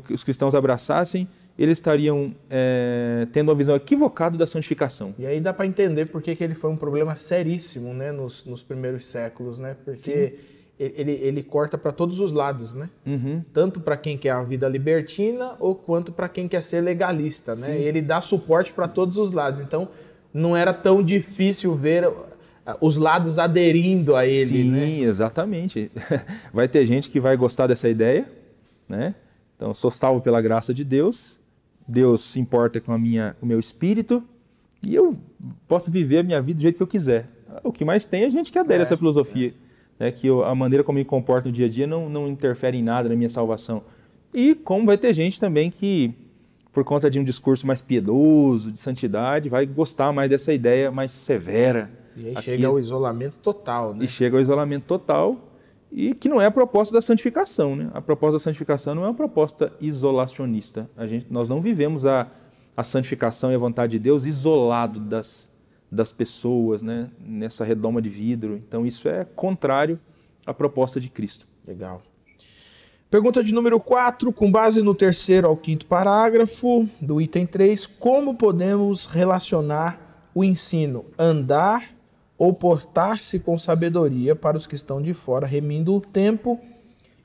Speaker 3: os cristãos abraçassem, eles estariam tendo uma visão equivocada da santificação.
Speaker 2: E aí dá para entender por que ele foi um problema seríssimo, né, nos primeiros séculos, né? Porque ele corta para todos os lados, né? Tanto para quem quer a vida libertina ou quanto para quem quer ser legalista, né? E ele dá suporte para todos os lados. Então não era tão difícil ver os lados aderindo a ele, né?
Speaker 3: Sim, exatamente. Vai ter gente que vai gostar dessa ideia, né? Então, sou salvo pela graça de Deus, Deus se importa com o meu espírito, e eu posso viver a minha vida do jeito que eu quiser. O que mais tem é gente que adere a essa filosofia, né, que a maneira como eu me comporto no dia a dia não interfere em nada na minha salvação. E como vai ter gente também que, por conta de um discurso mais piedoso, de santidade, vai gostar mais dessa ideia mais severa.
Speaker 2: E aí chega ao isolamento total, né?
Speaker 3: E chega ao isolamento total, e que não é a proposta da santificação, né? A proposta da santificação não é uma proposta isolacionista. Nós não vivemos a santificação e a vontade de Deus isolado das pessoas, né? Nessa redoma de vidro. Então isso é contrário à proposta de Cristo.
Speaker 2: Legal. Pergunta de número 4, com base no 3º ao 5º parágrafo do item 3, como podemos relacionar o ensino andar ou portar-se com sabedoria para os que estão de fora, remindo o tempo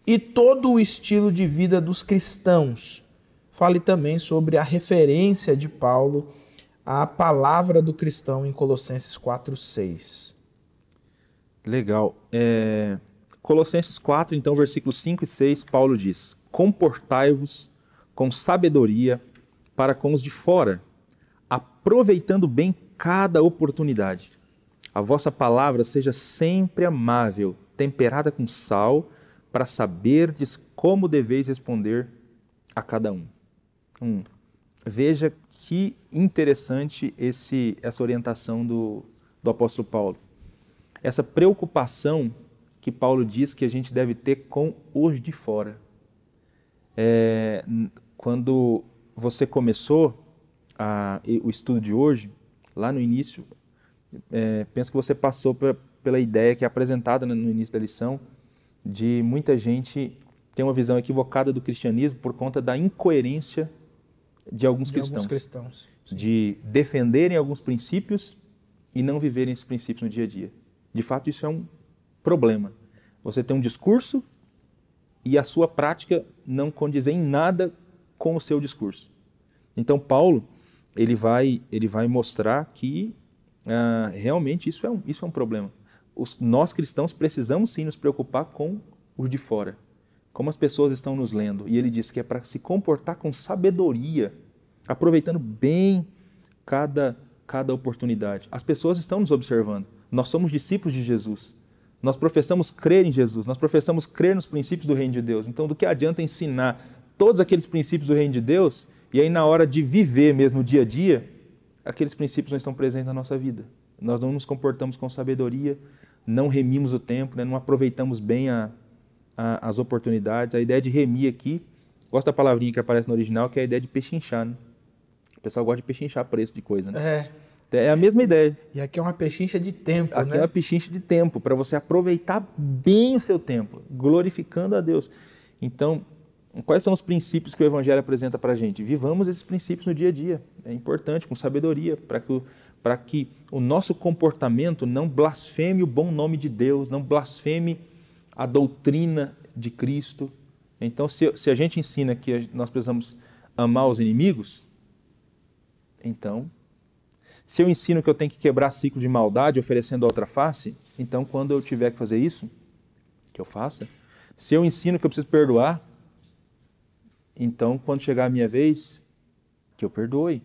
Speaker 2: e todo o estilo de vida dos cristãos? Fale também sobre a referência de Paulo à palavra do cristão em Colossenses 4:6.
Speaker 3: Legal. Colossenses 4, então, versículos 5 e 6, Paulo diz: comportai-vos com sabedoria para com os de fora, aproveitando bem cada oportunidade. A vossa palavra seja sempre amável, temperada com sal, para saberdes como deveis responder a cada um. Veja que interessante essa orientação do apóstolo Paulo. Essa preocupação que Paulo diz que a gente deve ter com os de fora. Quando você começou o estudo de hoje, lá no início, penso que você passou pela ideia que é apresentada no início da lição, de muita gente ter uma visão equivocada do cristianismo por conta da incoerência de alguns cristãos. De defenderem alguns princípios e não viverem esses princípios no dia a dia. De fato, isso é um problema. Você tem um discurso e a sua prática não condizer em nada com o seu discurso. Então, Paulo, ele vai mostrar que realmente isso é um problema. Nós cristãos precisamos sim nos preocupar com os de fora, como as pessoas estão nos lendo. E ele diz que é para se comportar com sabedoria, aproveitando bem cada oportunidade. As pessoas estão nos observando. Nós somos discípulos de Jesus. Nós professamos crer em Jesus. Nós professamos crer nos princípios do reino de Deus. Então, do que adianta ensinar todos aqueles princípios do reino de Deus e aí na hora de viver mesmo o dia a dia, aqueles princípios não estão presentes na nossa vida. Nós não nos comportamos com sabedoria, não remimos o tempo, né? Não aproveitamos bem as oportunidades. A ideia de remir aqui, gosto da palavrinha que aparece no original, que é a ideia de pechinchar, né? O pessoal gosta de pechinchar preço de coisa, né? É a mesma ideia.
Speaker 2: E aqui é uma pechincha de tempo,
Speaker 3: Aqui é uma pechincha de tempo, para você aproveitar bem o seu tempo, glorificando a Deus. Então, quais são os princípios que o Evangelho apresenta para a gente? Vivamos esses princípios no dia a dia. É importante, com sabedoria, para que o nosso comportamento não blasfeme o bom nome de Deus, não blasfeme a doutrina de Cristo. Então, se a gente ensina que nós precisamos amar os inimigos, então, se eu ensino que eu tenho que quebrar ciclo de maldade oferecendo a outra face, então quando eu tiver que fazer isso, que eu faça. Se eu ensino que eu preciso perdoar, então quando chegar a minha vez, que eu perdoe.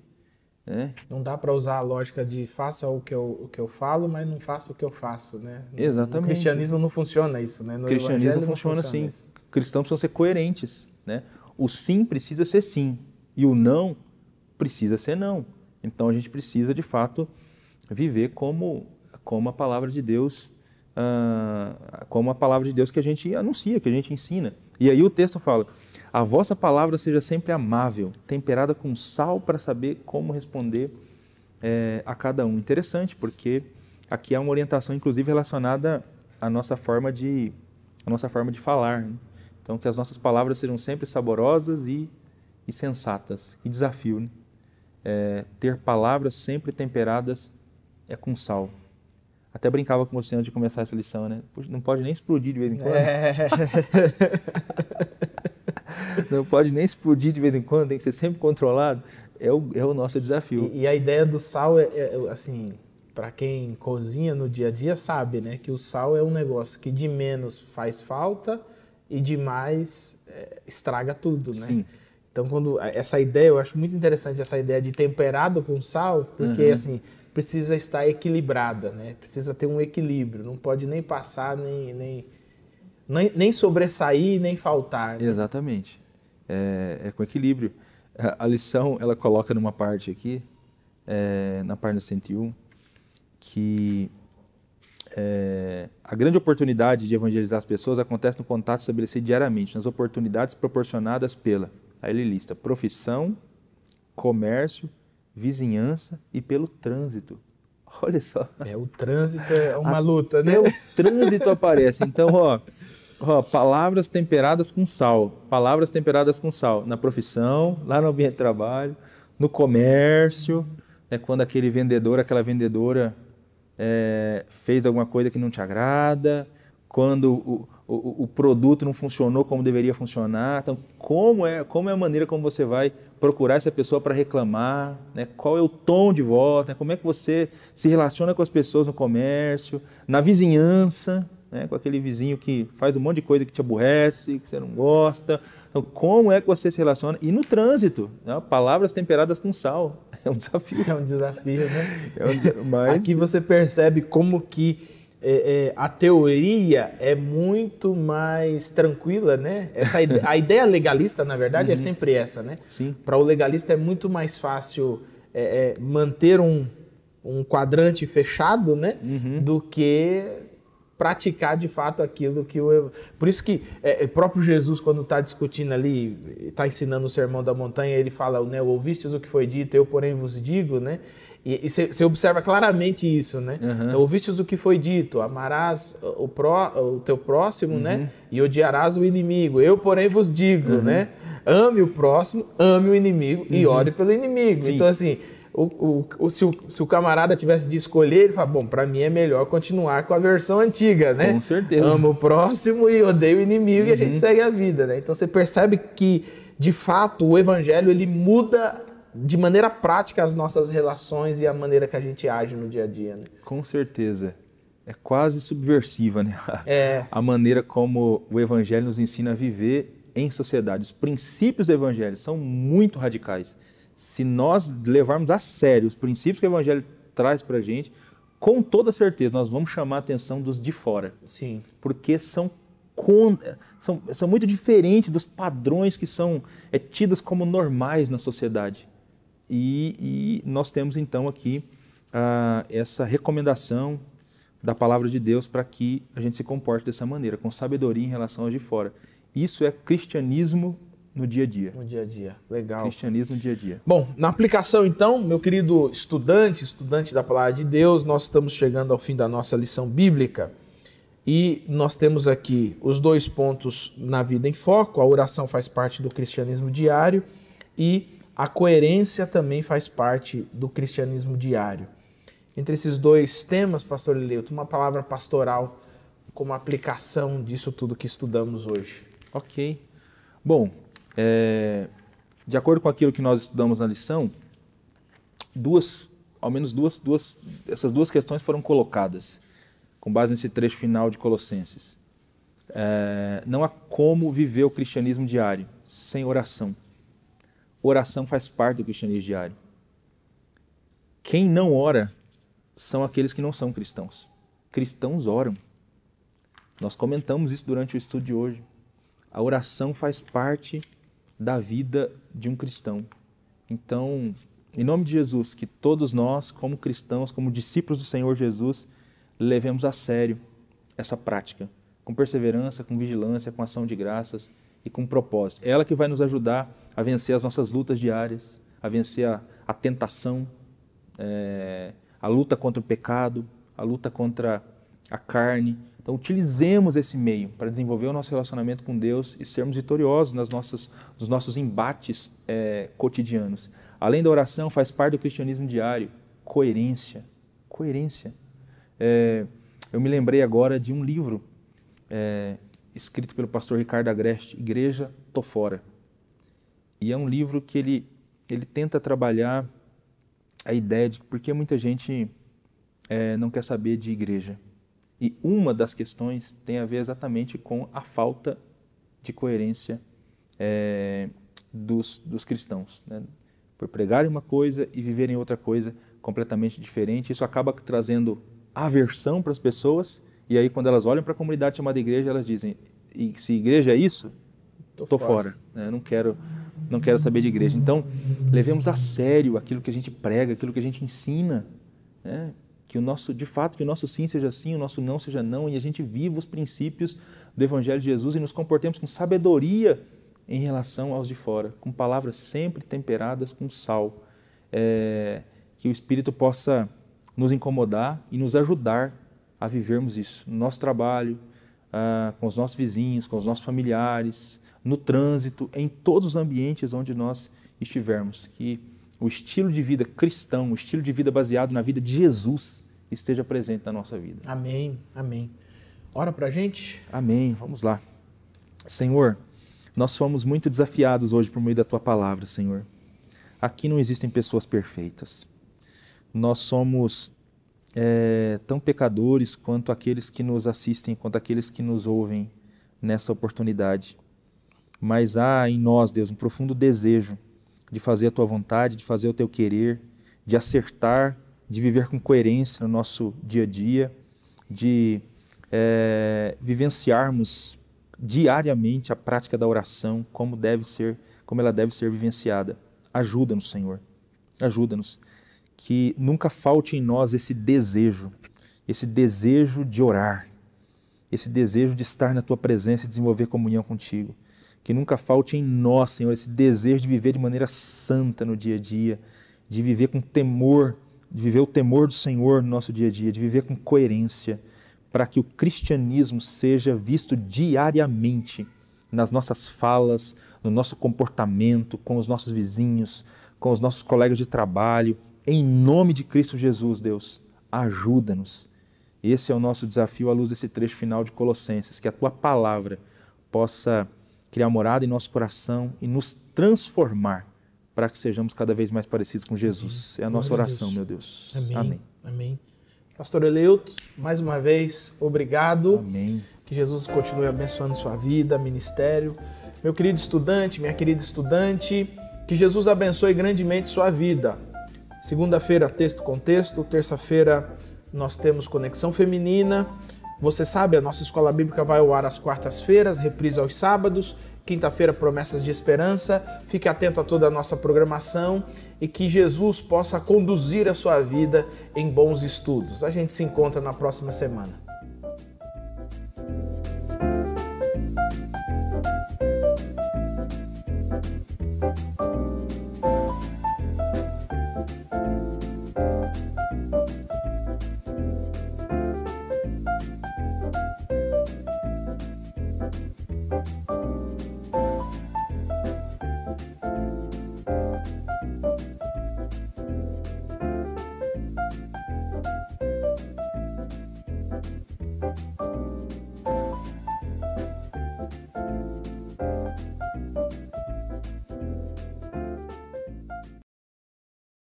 Speaker 3: Né?
Speaker 2: Não dá para usar a lógica de faça o que eu falo, mas não faça o que eu faço. Né?
Speaker 3: Exatamente.
Speaker 2: No cristianismo não funciona isso. Né? No
Speaker 3: cristianismo não funciona assim. Isso. Cristãos precisam ser coerentes. Né? O sim precisa ser sim e o não precisa ser não. Então a gente precisa, de fato, viver como a palavra de Deus, como a palavra de Deus que a gente anuncia, que a gente ensina. E aí o texto fala: a vossa palavra seja sempre amável, temperada com sal, para saber como responder a cada um. Interessante, porque aqui há uma orientação, inclusive, relacionada à nossa forma de falar. Né? Então, que as nossas palavras sejam sempre saborosas e sensatas. Que desafio, né? Ter palavras sempre temperadas com sal. Até brincava com você antes de começar essa lição, né? Poxa, não pode nem explodir de vez em quando. Não pode nem explodir de vez em quando, tem que ser sempre controlado. É o nosso desafio.
Speaker 2: E a ideia do sal assim, para quem cozinha no dia a dia sabe, né? Que o sal é um negócio que de menos faz falta e de mais estraga tudo, né?
Speaker 3: Sim.
Speaker 2: Então, essa ideia, eu acho muito interessante essa ideia de temperado com sal, porque assim, precisa estar equilibrada, né? Precisa ter um equilíbrio, não pode nem passar, nem sobressair, nem faltar. Né?
Speaker 3: Exatamente. É com equilíbrio. A lição, ela coloca numa parte aqui, na página 101, que a grande oportunidade de evangelizar as pessoas acontece no contato estabelecido diariamente, nas oportunidades proporcionadas pela, aí ele lista, profissão, comércio, vizinhança e pelo trânsito. Olha só.
Speaker 2: O trânsito é uma luta, né?
Speaker 3: O trânsito aparece. Então, palavras temperadas com sal. Palavras temperadas com sal. Na profissão, lá no ambiente de trabalho, no comércio, quando aquele vendedor, aquela vendedora fez alguma coisa que não te agrada, quando o produto não funcionou como deveria funcionar. Então, como é a maneira como você vai procurar essa pessoa para reclamar, né? Qual é o tom de voz, né? Como é que você se relaciona com as pessoas no comércio, na vizinhança, né? Com aquele vizinho que faz um monte de coisa que te aborrece, que você não gosta. Então, como é que você se relaciona? E no trânsito, né? Palavras temperadas com sal. É um desafio.
Speaker 2: É um desafio, né? Aqui você percebe como que a teoria é muito mais tranquila, né? A ideia legalista, na verdade, é sempre essa, né? Para o legalista é muito mais fácil manter um quadrante fechado, né? Do que praticar de fato aquilo que Por isso que o próprio Jesus, quando está discutindo ali, está ensinando o Sermão da Montanha, ele fala, né, ouvistes o que foi dito, eu porém vos digo, né? E você observa claramente isso, né? Então, ouvistes o que foi dito, amarás o teu próximo, né? E odiarás o inimigo. Eu, porém, vos digo, né? Ame o próximo, ame o inimigo e ore pelo inimigo. Sim. Então, assim, se o camarada tivesse de escolher, ele fala, bom, para mim é melhor continuar com a versão antiga, né?
Speaker 3: Com certeza.
Speaker 2: Amo o próximo e odeio o inimigo e a gente segue a vida, né? Então, você percebe que, de fato, o evangelho, ele muda de maneira prática as nossas relações e a maneira que a gente age no dia a dia, né?
Speaker 3: Com certeza. É quase subversiva, né? A maneira como o evangelho nos ensina a viver em sociedade. Os princípios do evangelho são muito radicais. Se nós levarmos a sério os princípios que o evangelho traz para a gente, com toda certeza nós vamos chamar a atenção dos de fora.
Speaker 2: Sim.
Speaker 3: Porque são muito diferentes dos padrões que são tidos como normais na sociedade. E nós temos então aqui essa recomendação da palavra de Deus para que a gente se comporte dessa maneira, com sabedoria em relação aos de fora. Isso é cristianismo no dia a dia.
Speaker 2: No dia a dia, legal.
Speaker 3: Cristianismo no dia a dia.
Speaker 2: Bom, na aplicação então, meu querido estudante da palavra de Deus, nós estamos chegando ao fim da nossa lição bíblica e nós temos aqui os 2 pontos na vida em foco. A oração faz parte do cristianismo diário e a coerência também faz parte do cristianismo diário. Entre esses 2 temas, pastor Leleuto, uma palavra pastoral como aplicação disso tudo que estudamos hoje.
Speaker 3: Ok. Bom, de acordo com aquilo que nós estudamos na lição, ao menos essas 2 questões foram colocadas, com base nesse trecho final de Colossenses. Não há como viver o cristianismo diário sem oração. Oração faz parte do cristianismo diário. Quem não ora são aqueles que não são cristãos. Cristãos oram. Nós comentamos isso durante o estudo de hoje. A oração faz parte da vida de um cristão. Então, em nome de Jesus, que todos nós, como cristãos, como discípulos do Senhor Jesus, levemos a sério essa prática, com perseverança, com vigilância, com ação de graças e com propósito. É ela que vai nos ajudar a vencer as nossas lutas diárias, a vencer a tentação, a luta contra o pecado, a luta contra a carne. Então, utilizemos esse meio para desenvolver o nosso relacionamento com Deus e sermos vitoriosos nos nossos embates cotidianos. Além da oração, faz parte do cristianismo diário, coerência. Eu me lembrei agora de um livro escrito pelo pastor Ricardo Agreste, Igreja, Tô Fora. E é um livro que ele tenta trabalhar a ideia de por que muita gente não quer saber de igreja. E uma das questões tem a ver exatamente com a falta de coerência dos cristãos, né? Por pregarem uma coisa e viverem outra coisa completamente diferente. Isso acaba trazendo aversão para as pessoas, e aí quando elas olham para a comunidade chamada igreja, elas dizem, e se igreja é isso, estou fora, né? Não quero saber de igreja. Então, levemos a sério aquilo que a gente prega, aquilo que a gente ensina, né? Que o nosso sim seja sim, o nosso não seja não, e a gente viva os princípios do Evangelho de Jesus e nos comportemos com sabedoria em relação aos de fora, com palavras sempre temperadas com sal. Que o Espírito possa nos incomodar e nos ajudar a vivermos isso no nosso trabalho, com os nossos vizinhos, com os nossos familiares, no trânsito, em todos os ambientes onde nós estivermos. Que o estilo de vida cristão, o estilo de vida baseado na vida de Jesus esteja presente na nossa vida.
Speaker 2: Amém, amém. Ora pra gente.
Speaker 3: Amém, vamos lá. Senhor, nós somos muito desafiados hoje por meio da Tua Palavra, Senhor. Aqui não existem pessoas perfeitas. Nós somos tão pecadores quanto aqueles que nos assistem, quanto aqueles que nos ouvem nessa oportunidade. Mas há em nós, Deus, um profundo desejo de fazer a Tua vontade, de fazer o Teu querer, de acertar, de viver com coerência no nosso dia a dia, de vivenciarmos diariamente a prática da oração, como ela deve ser vivenciada. Ajuda-nos, Senhor, ajuda-nos, que nunca falte em nós esse desejo de orar, esse desejo de estar na Tua presença e desenvolver comunhão contigo. Que nunca falte em nós, Senhor, esse desejo de viver de maneira santa no dia a dia, de viver com temor, de viver o temor do Senhor no nosso dia a dia, de viver com coerência, para que o cristianismo seja visto diariamente nas nossas falas, no nosso comportamento, com os nossos vizinhos, com os nossos colegas de trabalho. Em nome de Cristo Jesus, Deus, ajuda-nos. Esse é o nosso desafio à luz desse trecho final de Colossenses, que a Tua Palavra possa criar morada em nosso coração e nos transformar para que sejamos cada vez mais parecidos com Jesus. É a nossa oração, meu Deus.
Speaker 2: Amém.
Speaker 3: Amém.
Speaker 2: Amém. Pastor Eleuto, mais uma vez, obrigado.
Speaker 3: Amém.
Speaker 2: Que Jesus continue abençoando sua vida, ministério. Meu querido estudante, minha querida estudante, que Jesus abençoe grandemente sua vida. Segunda-feira, texto com texto. Terça-feira, nós temos Conexão Feminina. Você sabe, a nossa escola bíblica vai ao ar às quartas-feiras, reprise aos sábados. Quinta-feira, Promessas de Esperança. Fique atento a toda a nossa programação e que Jesus possa conduzir a sua vida em bons estudos. A gente se encontra na próxima semana.